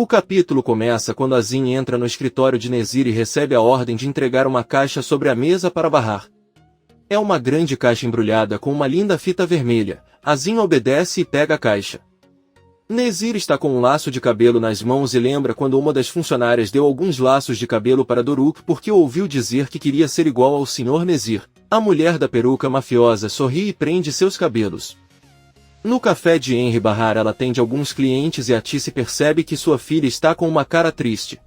O capítulo começa quando Azim entra no escritório de Nezir e recebe a ordem de entregar uma caixa sobre a mesa para Bahar. É uma grande caixa embrulhada com uma linda fita vermelha. Azim obedece e pega a caixa. Nezir está com um laço de cabelo nas mãos e lembra quando uma das funcionárias deu alguns laços de cabelo para Doruk porque ouviu dizer que queria ser igual ao Sr. Nezir. A mulher da peruca mafiosa sorri e prende seus cabelos. No café de Henry Bahar ela atende alguns clientes e Atice percebe que sua filha está com uma cara triste.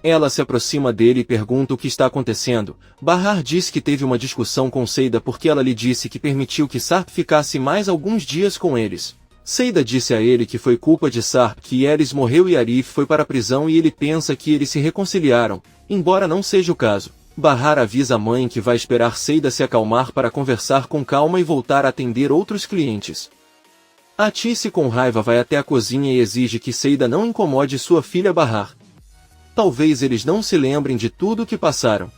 Ela se aproxima dele e pergunta o que está acontecendo. Bahar diz que teve uma discussão com Seida porque ela lhe disse que permitiu que Sarp ficasse mais alguns dias com eles. Seida disse a ele que foi culpa de Sarp que Yelis morreu e Arif foi para a prisão e ele pensa que eles se reconciliaram, embora não seja o caso. Bahar avisa a mãe que vai esperar Seida se acalmar para conversar com calma e voltar a atender outros clientes. Atice com raiva vai até a cozinha e exige que Seida não incomode sua filha Bahar. Talvez eles não se lembrem de tudo o que passaram.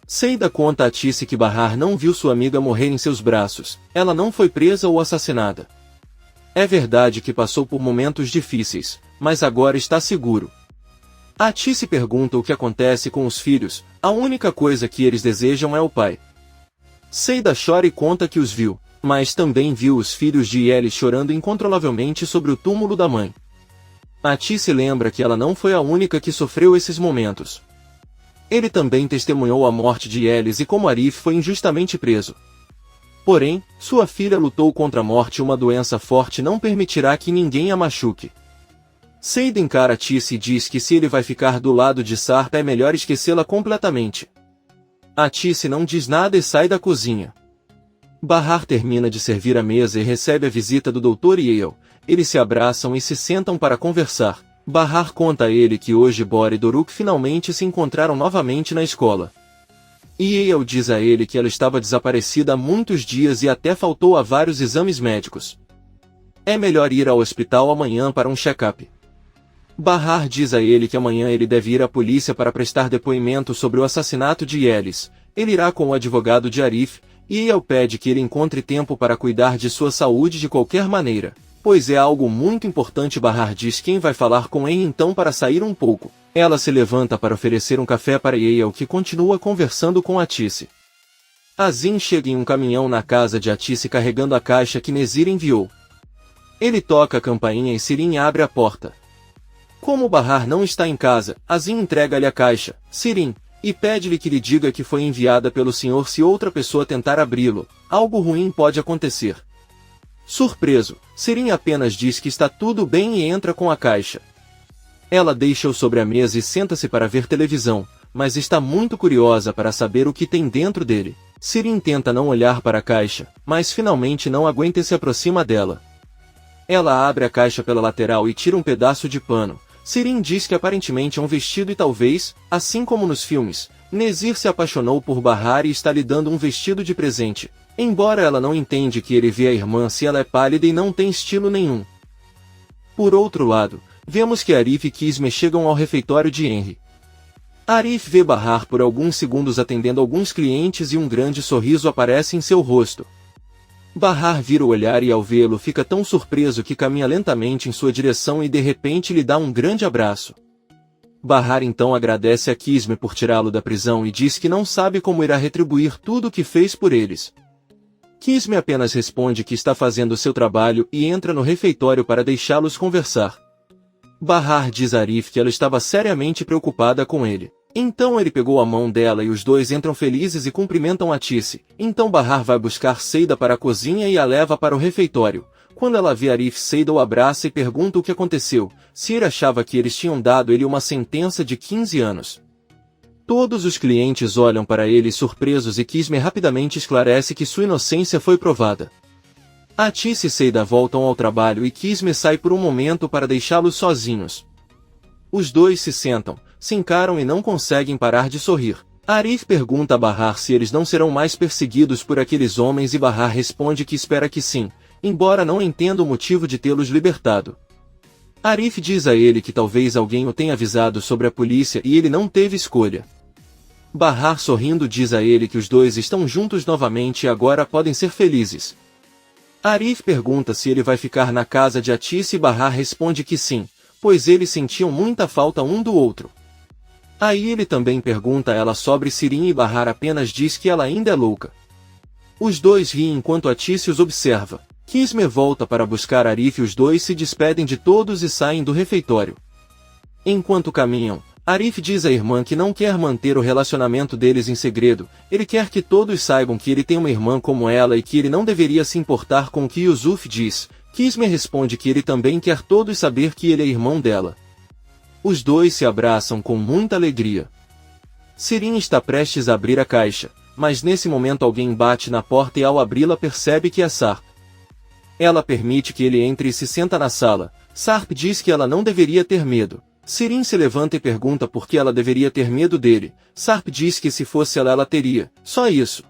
Seida conta a Atice que Bahar não viu sua amiga morrer em seus braços, ela não foi presa ou assassinada. É verdade que passou por momentos difíceis, mas agora está seguro. Atice pergunta o que acontece com os filhos, a única coisa que eles desejam é o pai. Seida chora e conta que os viu, mas também viu os filhos de Yelis chorando incontrolavelmente sobre o túmulo da mãe. Atice lembra que ela não foi a única que sofreu esses momentos. Ele também testemunhou a morte de Yelis e como Arif foi injustamente preso. Porém, sua filha lutou contra a morte e uma doença forte não permitirá que ninguém a machuque. Seida encara Atice e diz que se ele vai ficar do lado de Sarp é melhor esquecê-la completamente. Atice não diz nada e sai da cozinha. Bahar termina de servir a mesa e recebe a visita do Dr. Yale. Eles se abraçam e se sentam para conversar. Bahar conta a ele que hoje Bora e Doruk finalmente se encontraram novamente na escola. Yale diz a ele que ela estava desaparecida há muitos dias e até faltou a vários exames médicos. É melhor ir ao hospital amanhã para um check-up. Bahar diz a ele que amanhã ele deve ir à polícia para prestar depoimento sobre o assassinato de Yelis. Ele irá com o advogado de Arif, e Yale pede que ele encontre tempo para cuidar de sua saúde de qualquer maneira, pois é algo muito importante. Bahar diz quem vai falar com Henry então para sair um pouco. Ela se levanta para oferecer um café para Yale que continua conversando com Atice. Azim chega em um caminhão na casa de Atice carregando a caixa que Nezir enviou. Ele toca a campainha e Sirin abre a porta. Como Bahar não está em casa, Azim entrega-lhe a caixa, Sirin, e pede-lhe que lhe diga que foi enviada pelo senhor se outra pessoa tentar abri-lo, algo ruim pode acontecer. Surpreso, Sirin apenas diz que está tudo bem e entra com a caixa. Ela deixa-o sobre a mesa e senta-se para ver televisão, mas está muito curiosa para saber o que tem dentro dele. Sirin tenta não olhar para a caixa, mas finalmente não aguenta e se aproxima dela. Ela abre a caixa pela lateral e tira um pedaço de pano. Sirin diz que aparentemente é um vestido e talvez, assim como nos filmes, Nezir se apaixonou por Bahar e está lhe dando um vestido de presente, embora ela não entende que ele vê a irmã se ela é pálida e não tem estilo nenhum. Por outro lado, vemos que Arif e Kisme chegam ao refeitório de Henry. Arif vê Bahar por alguns segundos atendendo alguns clientes e um grande sorriso aparece em seu rosto. Bahar vira o olhar e ao vê-lo fica tão surpreso que caminha lentamente em sua direção e de repente lhe dá um grande abraço. Bahar então agradece a Kisme por tirá-lo da prisão e diz que não sabe como irá retribuir tudo o que fez por eles. Kisme apenas responde que está fazendo seu trabalho e entra no refeitório para deixá-los conversar. Bahar diz a Arif que ela estava seriamente preocupada com ele. Então ele pegou a mão dela e os dois entram felizes e cumprimentam Atice. Então Bahar vai buscar Seida para a cozinha e a leva para o refeitório. Quando ela vê Arif, Seida o abraça e pergunta o que aconteceu, se ele achava que eles tinham dado ele uma sentença de 15 anos. Todos os clientes olham para ele surpresos e Kisme rapidamente esclarece que sua inocência foi provada. Atice e Seida voltam ao trabalho e Kisme sai por um momento para deixá-los sozinhos. Os dois se sentam, se encaram e não conseguem parar de sorrir. Arif pergunta a Bahar se eles não serão mais perseguidos por aqueles homens e Bahar responde que espera que sim, embora não entenda o motivo de tê-los libertado. Arif diz a ele que talvez alguém o tenha avisado sobre a polícia e ele não teve escolha. Bahar sorrindo diz a ele que os dois estão juntos novamente e agora podem ser felizes. Arif pergunta se ele vai ficar na casa de Atice e Bahar responde que sim, pois eles sentiam muita falta um do outro. Aí ele também pergunta a ela sobre Sirin e Bahar apenas diz que ela ainda é louca. Os dois riem enquanto Atícia os observa. Kismet volta para buscar Arif e os dois se despedem de todos e saem do refeitório. Enquanto caminham, Arif diz à irmã que não quer manter o relacionamento deles em segredo, ele quer que todos saibam que ele tem uma irmã como ela e que ele não deveria se importar com o que Yusuf diz. Kismet responde que ele também quer todos saber que ele é irmão dela. Os dois se abraçam com muita alegria. Sirin está prestes a abrir a caixa, mas nesse momento alguém bate na porta e ao abri-la percebe que é Sarp. Ela permite que ele entre e se senta na sala. Sarp diz que ela não deveria ter medo. Sirin se levanta e pergunta por que ela deveria ter medo dele. Sarp diz que se fosse ela teria. Só isso.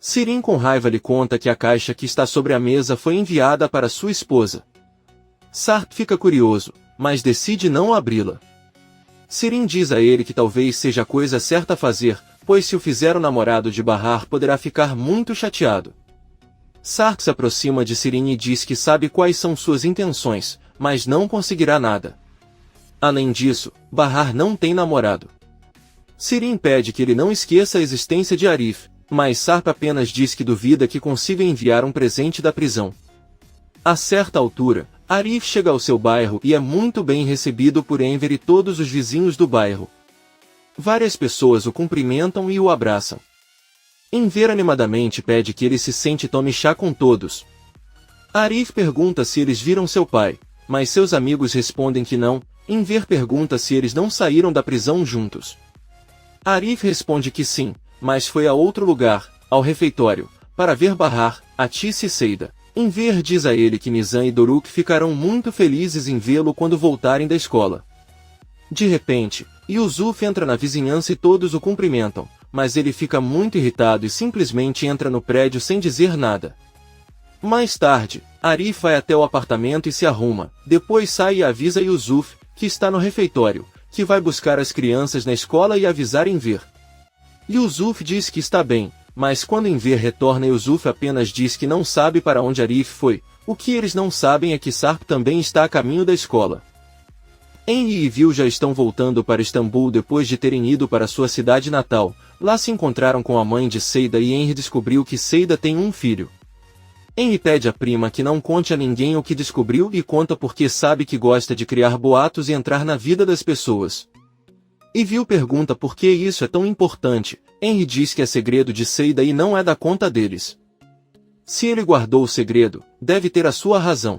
Sirin com raiva lhe conta que a caixa que está sobre a mesa foi enviada para sua esposa. Sarp fica curioso, mas decide não abri-la. Sirin diz a ele que talvez seja a coisa certa a fazer, pois se o fizer o namorado de Bahar poderá ficar muito chateado. Sarp se aproxima de Sirin e diz que sabe quais são suas intenções, mas não conseguirá nada. Além disso, Bahar não tem namorado. Sirin pede que ele não esqueça a existência de Arif, mas Sarp apenas diz que duvida que consiga enviar um presente da prisão. A certa altura, Arif chega ao seu bairro e é muito bem recebido por Enver e todos os vizinhos do bairro. Várias pessoas o cumprimentam e o abraçam. Enver animadamente pede que ele se sente e tome chá com todos. Arif pergunta se eles viram seu pai, mas seus amigos respondem que não. Enver pergunta se eles não saíram da prisão juntos. Arif responde que sim, mas foi a outro lugar, ao refeitório, para ver Bahar, Atícia e Seida. Enver diz a ele que Nizam e Doruk ficarão muito felizes em vê-lo quando voltarem da escola. De repente, Yusuf entra na vizinhança e todos o cumprimentam, mas ele fica muito irritado e simplesmente entra no prédio sem dizer nada. Mais tarde, Arif vai até o apartamento e se arruma, depois sai e avisa Yusuf, que está no refeitório, que vai buscar as crianças na escola e avisar Enver. Yusuf diz que está bem, mas quando Enver retorna Yusuf apenas diz que não sabe para onde Arif foi. O que eles não sabem é que Sarp também está a caminho da escola. Henry e Vil já estão voltando para Istambul depois de terem ido para sua cidade natal. Lá se encontraram com a mãe de Seida e Henry descobriu que Seida tem um filho. Henry pede à prima que não conte a ninguém o que descobriu e conta porque sabe que gosta de criar boatos e entrar na vida das pessoas. E Vil pergunta por que isso é tão importante. Henry diz que é segredo de Seida e não é da conta deles. Se ele guardou o segredo, deve ter a sua razão.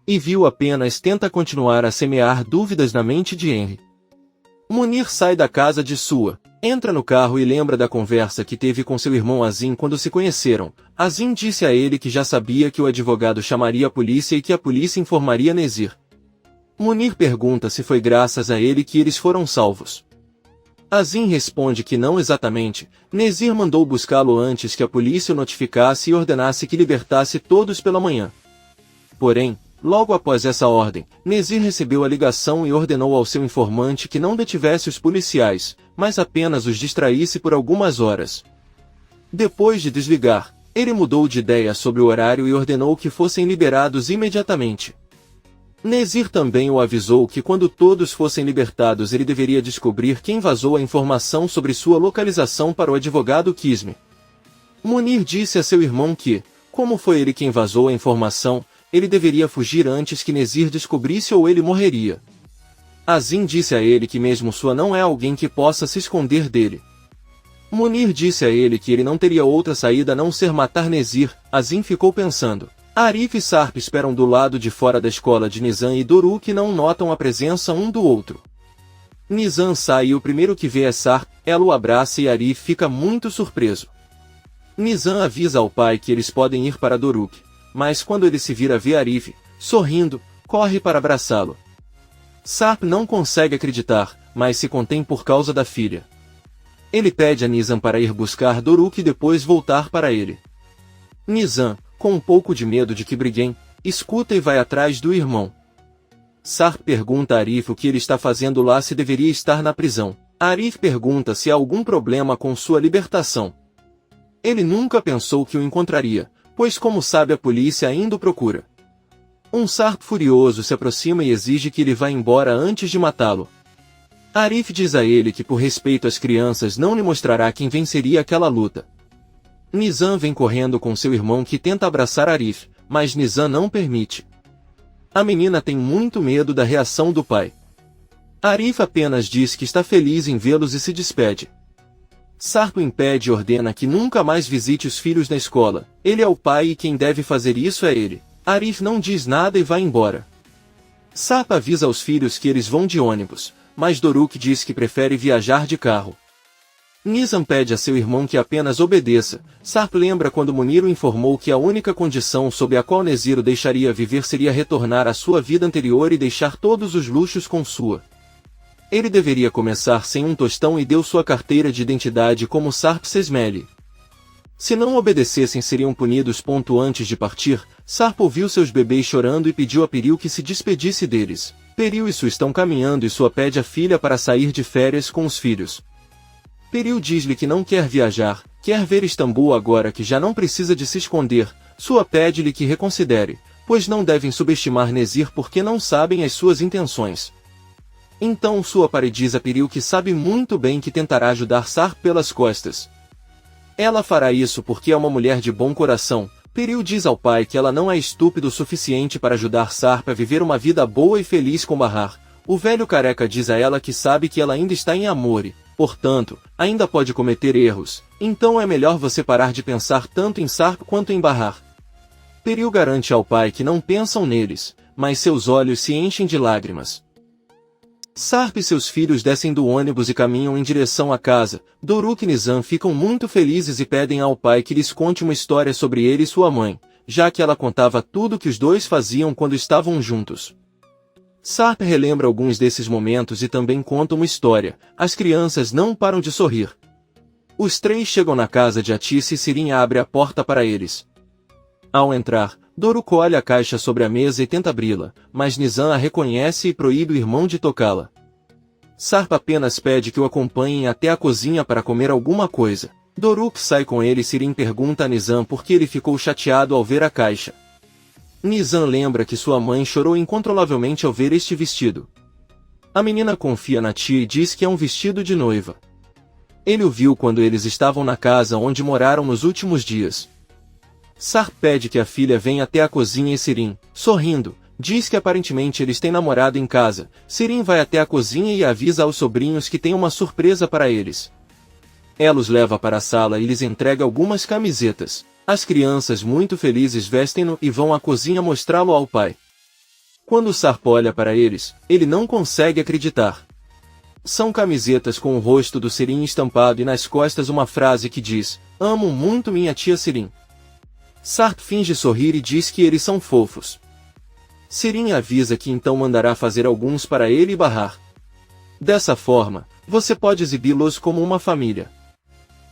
E Vil apenas tenta continuar a semear dúvidas na mente de Henry. Munir sai da casa de sua, entra no carro e lembra da conversa que teve com seu irmão Azim quando se conheceram. Azim disse a ele que já sabia que o advogado chamaria a polícia e que a polícia informaria Nezir. Munir pergunta se foi graças a ele que eles foram salvos. Azim responde que não exatamente. Nezir mandou buscá-lo antes que a polícia o notificasse e ordenasse que libertasse todos pela manhã. Porém, logo após essa ordem, Nezir recebeu a ligação e ordenou ao seu informante que não detivesse os policiais, mas apenas os distraísse por algumas horas. Depois de desligar, ele mudou de ideia sobre o horário e ordenou que fossem liberados imediatamente. Nezir também o avisou que quando todos fossem libertados ele deveria descobrir quem vazou a informação sobre sua localização para o advogado Kismet. Munir disse a seu irmão que, como foi ele quem vazou a informação, ele deveria fugir antes que Nezir descobrisse ou ele morreria. Azim disse a ele que mesmo sua não é alguém que possa se esconder dele. Munir disse a ele que ele não teria outra saída a não ser matar Nezir. Azim ficou pensando. Arif e Sarp esperam do lado de fora da escola de Nizam e Doruk e não notam a presença um do outro. Nizam sai e o primeiro que vê é Sarp, ela o abraça e Arif fica muito surpreso. Nizam avisa ao pai que eles podem ir para Doruk, mas quando ele se vira vê Arif, sorrindo, corre para abraçá-lo. Sarp não consegue acreditar, mas se contém por causa da filha. Ele pede a Nizam para ir buscar Doruk e depois voltar para ele. Nizam, com um pouco de medo de que briguem, escuta e vai atrás do irmão. Sarp pergunta a Arif o que ele está fazendo lá se deveria estar na prisão. Arif pergunta se há algum problema com sua libertação. Ele nunca pensou que o encontraria, pois como sabe a polícia ainda o procura. Um Sarp furioso se aproxima e exige que ele vá embora antes de matá-lo. Arif diz a ele que por respeito às crianças não lhe mostrará quem venceria aquela luta. Nizam vem correndo com seu irmão que tenta abraçar Arif, mas Nizam não permite. A menina tem muito medo da reação do pai. Arif apenas diz que está feliz em vê-los e se despede. Sarp o impede e ordena que nunca mais visite os filhos na escola. Ele é o pai e quem deve fazer isso é ele. Arif não diz nada e vai embora. Sarp avisa aos filhos que eles vão de ônibus, mas Doruk diz que prefere viajar de carro. Nizam pede a seu irmão que apenas obedeça. Sarp lembra quando Munir o informou que a única condição sob a qual Nezir o deixaria viver seria retornar à sua vida anterior e deixar todos os luxos com sua. Ele deveria começar sem um tostão e deu sua carteira de identidade como Sarp Sesmele. Se não obedecessem seriam punidos. Antes de partir, Sarp ouviu seus bebês chorando e pediu a Peril que se despedisse deles. Peril e Su estão caminhando e Sua pede a filha para sair de férias com os filhos. Peril diz-lhe que não quer viajar, quer ver Istambul agora que já não precisa de se esconder. Sua pede-lhe que reconsidere, pois não devem subestimar Nezir porque não sabem as suas intenções. Então Sua diz a Peril que sabe muito bem que tentará ajudar Sarp pelas costas. Ela fará isso porque é uma mulher de bom coração. Peril diz ao pai que ela não é estúpido o suficiente para ajudar Sarp a viver uma vida boa e feliz com Bahar. O velho careca diz a ela que sabe que ela ainda está em amor e, portanto, ainda pode cometer erros, então é melhor você parar de pensar tanto em Sarp quanto em Bahar. Peril garante ao pai que não pensam neles, mas seus olhos se enchem de lágrimas. Sarp e seus filhos descem do ônibus e caminham em direção à casa. Doruk e Nizam ficam muito felizes e pedem ao pai que lhes conte uma história sobre ele e sua mãe, já que ela contava tudo que os dois faziam quando estavam juntos. Sarp relembra alguns desses momentos e também conta uma história. As crianças não param de sorrir. Os três chegam na casa de Atice e Sirin abre a porta para eles. Ao entrar, Doruk olha a caixa sobre a mesa e tenta abri-la, mas Nizam a reconhece e proíbe o irmão de tocá-la. Sarp apenas pede que o acompanhem até a cozinha para comer alguma coisa. Doruk sai com ele e Sirin pergunta a Nizam por que ele ficou chateado ao ver a caixa. Nizam lembra que sua mãe chorou incontrolavelmente ao ver este vestido. A menina confia na tia e diz que é um vestido de noiva. Ele o viu quando eles estavam na casa onde moraram nos últimos dias. Sarp pede que a filha venha até a cozinha e Sirin, sorrindo, diz que aparentemente eles têm namorado em casa. Sirin vai até a cozinha e avisa aos sobrinhos que tem uma surpresa para eles. Ela os leva para a sala e lhes entrega algumas camisetas. As crianças muito felizes vestem-no e vão à cozinha mostrá-lo ao pai. Quando Sarp olha para eles, ele não consegue acreditar. São camisetas com o rosto do Sirin estampado e nas costas uma frase que diz: "Amo muito minha tia Sirin." Sarp finge sorrir e diz que eles são fofos. Sirin avisa que então mandará fazer alguns para ele e Bahar. Dessa forma, você pode exibi-los como uma família.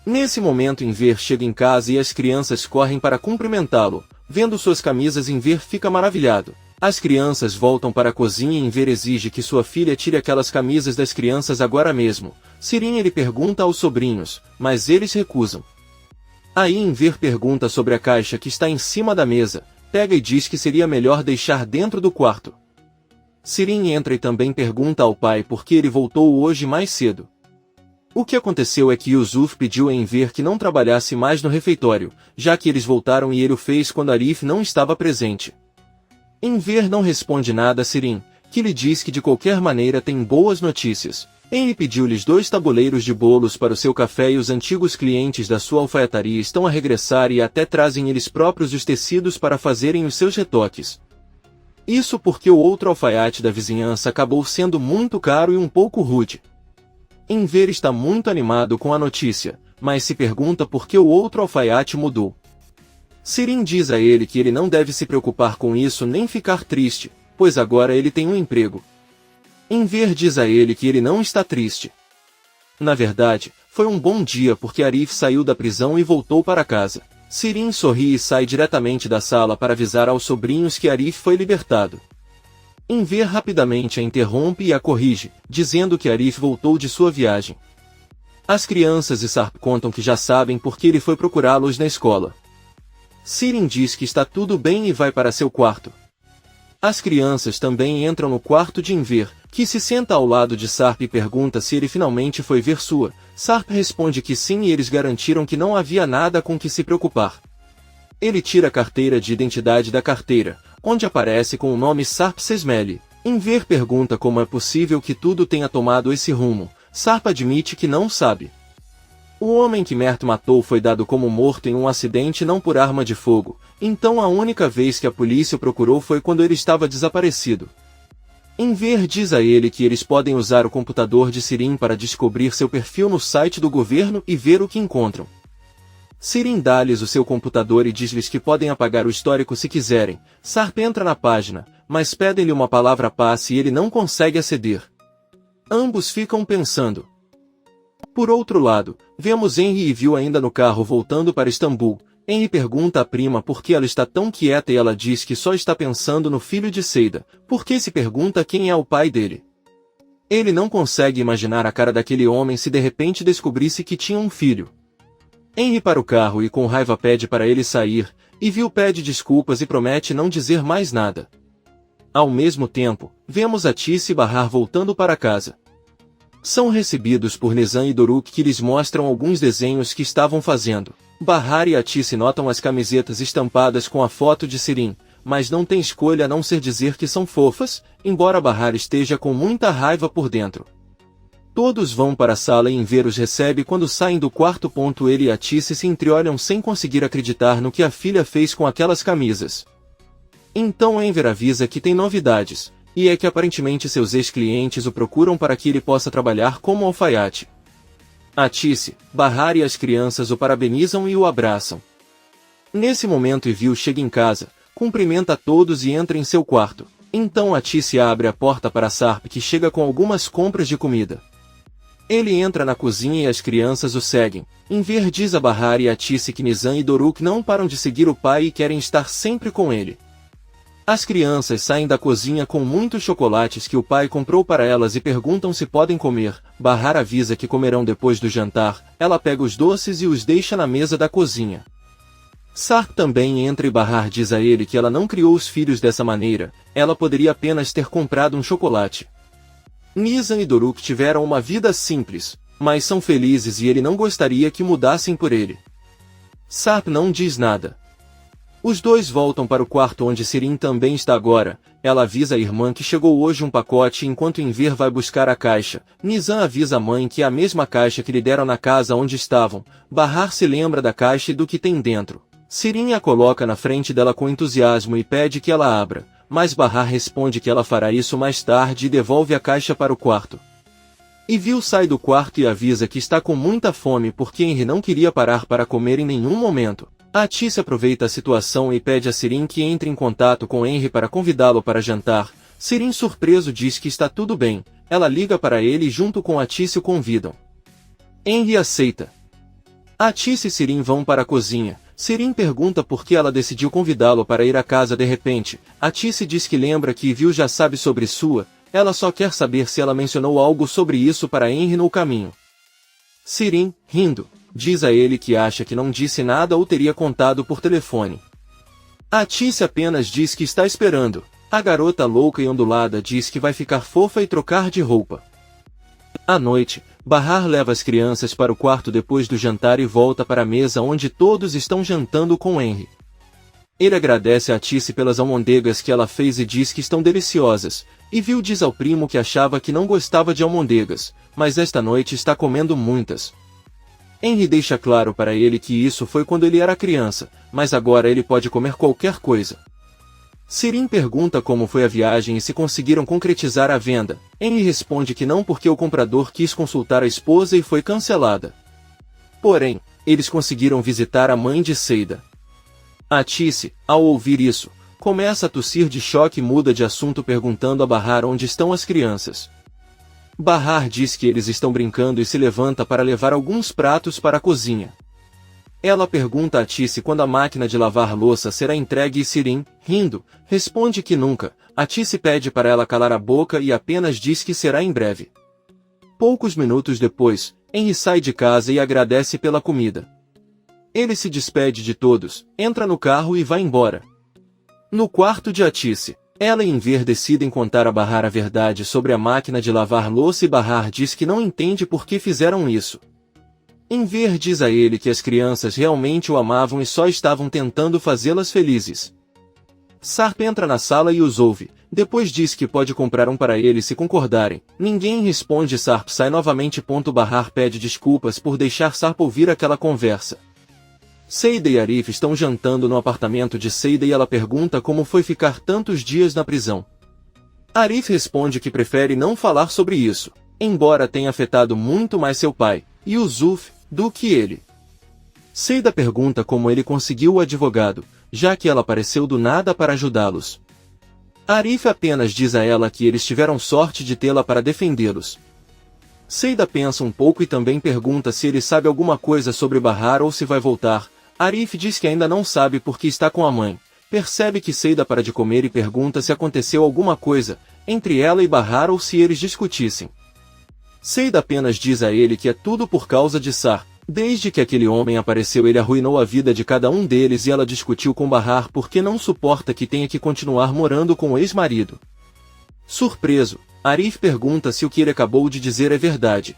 Nesse momento Enver chega em casa e as crianças correm para cumprimentá-lo. Vendo suas camisas Enver fica maravilhado. As crianças voltam para a cozinha e Enver exige que sua filha tire aquelas camisas das crianças agora mesmo. Sirin ele pergunta aos sobrinhos, mas eles recusam. Aí Enver pergunta sobre a caixa que está em cima da mesa, pega e diz que seria melhor deixar dentro do quarto. Sirin entra e também pergunta ao pai por que ele voltou hoje mais cedo. O que aconteceu é que Yusuf pediu a Enver que não trabalhasse mais no refeitório, já que eles voltaram e ele o fez quando Arif não estava presente. Enver não responde nada a Sirin, que lhe diz que de qualquer maneira tem boas notícias. Ele pediu-lhes 2 tabuleiros de bolos para o seu café e os antigos clientes da sua alfaiataria estão a regressar e até trazem eles próprios os tecidos para fazerem os seus retoques. Isso porque o outro alfaiate da vizinhança acabou sendo muito caro e um pouco rude. Enver está muito animado com a notícia, mas se pergunta por que o outro alfaiate mudou. Sirin diz a ele que ele não deve se preocupar com isso nem ficar triste, pois agora ele tem um emprego. Enver diz a ele que ele não está triste. Na verdade, foi um bom dia porque Arif saiu da prisão e voltou para casa. Sirin sorri e sai diretamente da sala para avisar aos sobrinhos que Arif foi libertado. Enver rapidamente a interrompe e a corrige, dizendo que Arif voltou de sua viagem. As crianças e Sarp contam que já sabem por que ele foi procurá-los na escola. Sirin diz que está tudo bem e vai para seu quarto. As crianças também entram no quarto de Enver, que se senta ao lado de Sarp e pergunta se ele finalmente foi ver sua. Sarp responde que sim e eles garantiram que não havia nada com que se preocupar. Ele tira a carteira de identidade da carteira, onde aparece com o nome Sarp Sesmele. Enver pergunta como é possível que tudo tenha tomado esse rumo. Sarp admite que não sabe. O homem que Mert matou foi dado como morto em um acidente não por arma de fogo, então a única vez que a polícia o procurou foi quando ele estava desaparecido. Enver diz a ele que eles podem usar o computador de Sirin para descobrir seu perfil no site do governo e ver o que encontram. Sirin dá-lhes o seu computador e diz-lhes que podem apagar o histórico se quiserem. Sarp entra na página, mas pedem-lhe uma palavra-passe e ele não consegue aceder. Ambos ficam pensando. Por outro lado, vemos Henry e Vil ainda no carro voltando para Istambul. Henry pergunta à prima por que ela está tão quieta e ela diz que só está pensando no filho de Seida, porque se pergunta quem é o pai dele. Ele não consegue imaginar a cara daquele homem se de repente descobrisse que tinha um filho. Henry para o carro e com raiva pede para ele sair, e Vil pede desculpas e promete não dizer mais nada. Ao mesmo tempo, vemos Atice e Bahar voltando para casa. São recebidos por Nizam e Doruk que lhes mostram alguns desenhos que estavam fazendo. Bahar e Atice notam as camisetas estampadas com a foto de Sirin, mas não tem escolha a não ser dizer que são fofas, embora Bahar esteja com muita raiva por dentro. Todos vão para a sala e Enver os recebe quando saem do quarto. Ele e Atice se entreolham sem conseguir acreditar no que a filha fez com aquelas camisas. Então Enver avisa que tem novidades, e é que aparentemente seus ex-clientes o procuram para que ele possa trabalhar como alfaiate. Atice, Bahar e as crianças o parabenizam e o abraçam. Nesse momento Evil chega em casa, cumprimenta a todos e entra em seu quarto. Então Atice abre a porta para Sarp que chega com algumas compras de comida. Ele entra na cozinha e as crianças o seguem. Enver diz a Bahar e Atice que Nizam e Doruk não param de seguir o pai e querem estar sempre com ele. As crianças saem da cozinha com muitos chocolates que o pai comprou para elas e perguntam se podem comer. Bahar avisa que comerão depois do jantar. Ela pega os doces e os deixa na mesa da cozinha. Sarp também entra e Bahar diz a ele que ela não criou os filhos dessa maneira, ela poderia apenas ter comprado um chocolate. Nizam e Doruk tiveram uma vida simples, mas são felizes e ele não gostaria que mudassem por ele. Sarp não diz nada. Os dois voltam para o quarto onde Sirin também está agora. Ela avisa a irmã que chegou hoje um pacote enquanto Enver vai buscar a caixa. Nizam avisa a mãe que é a mesma caixa que lhe deram na casa onde estavam. Bahar se lembra da caixa e do que tem dentro. Sirin a coloca na frente dela com entusiasmo e pede que ela abra, mas Bahar responde que ela fará isso mais tarde e devolve a caixa para o quarto. Evil sai do quarto e avisa que está com muita fome porque Henry não queria parar para comer em nenhum momento. Atice aproveita a situação e pede a Sirin que entre em contato com Henry para convidá-lo para jantar. Sirin surpreso diz que está tudo bem. Ela liga para ele e junto com Atice o convidam. Henry aceita. Atice e Sirin vão para a cozinha. Sirin pergunta por que ela decidiu convidá-lo para ir à casa de repente. Atice diz que lembra que Evil já sabe sobre sua. Ela só quer saber se ela mencionou algo sobre isso para Henry no caminho. Sirin, rindo, diz a ele que acha que não disse nada ou teria contado por telefone. Atice apenas diz que está esperando. A garota louca e ondulada diz que vai ficar fofa e trocar de roupa. À noite, Bahar leva as crianças para o quarto depois do jantar e volta para a mesa onde todos estão jantando com Henry. Ele agradece a Atice pelas almôndegas que ela fez e diz que estão deliciosas. Evil diz ao primo que achava que não gostava de almôndegas, mas esta noite está comendo muitas. Henry deixa claro para ele que isso foi quando ele era criança, mas agora ele pode comer qualquer coisa. Sirin pergunta como foi a viagem e se conseguiram concretizar a venda. Henry responde que não porque o comprador quis consultar a esposa e foi cancelada. Porém, eles conseguiram visitar a mãe de Seida. Atice, ao ouvir isso, começa a tossir de choque e muda de assunto perguntando a Bahar onde estão as crianças. Bahar diz que eles estão brincando e se levanta para levar alguns pratos para a cozinha. Ela pergunta a Atice quando a máquina de lavar louça será entregue e Sirin, rindo, responde que nunca. Atice pede para ela calar a boca e apenas diz que será em breve. Poucos minutos depois, Henry sai de casa e agradece pela comida. Ele se despede de todos, entra no carro e vai embora. No quarto de Atice, Ela e Enver decidem contar a Bahar a verdade sobre a máquina de lavar louça e Bahar diz que não entende por que fizeram isso. Enver diz a ele que as crianças realmente o amavam e só estavam tentando fazê-las felizes. Sarp entra na sala e os ouve, depois diz que pode comprar um para eles se concordarem. Ninguém responde. Sarp sai novamente. Bahar pede desculpas por deixar Sarp ouvir aquela conversa. Seida e Arif estão jantando no apartamento de Seida e ela pergunta como foi ficar tantos dias na prisão. Arif responde que prefere não falar sobre isso, embora tenha afetado muito mais seu pai, Yusuf, do que ele. Seida pergunta como ele conseguiu o advogado, já que ela apareceu do nada para ajudá-los. Arif apenas diz a ela que eles tiveram sorte de tê-la para defendê-los. Seida pensa um pouco e também pergunta se ele sabe alguma coisa sobre Bahar ou se vai voltar. Arif diz que ainda não sabe porque está com a mãe. Percebe que Seida para de comer e pergunta se aconteceu alguma coisa entre ela e Bahar ou se eles discutissem. Seida apenas diz a ele que é tudo por causa de Sarp. Desde que aquele homem apareceu ele arruinou a vida de cada um deles e ela discutiu com Bahar porque não suporta que tenha que continuar morando com o ex-marido. Surpreso, Arif pergunta se o que ele acabou de dizer é verdade.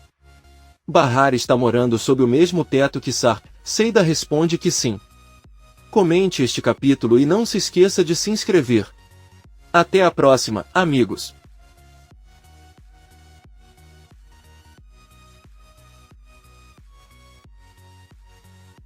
Bahar está morando sob o mesmo teto que Sarp. Seida responde que sim. Comente este capítulo e não se esqueça de se inscrever. Até a próxima, amigos!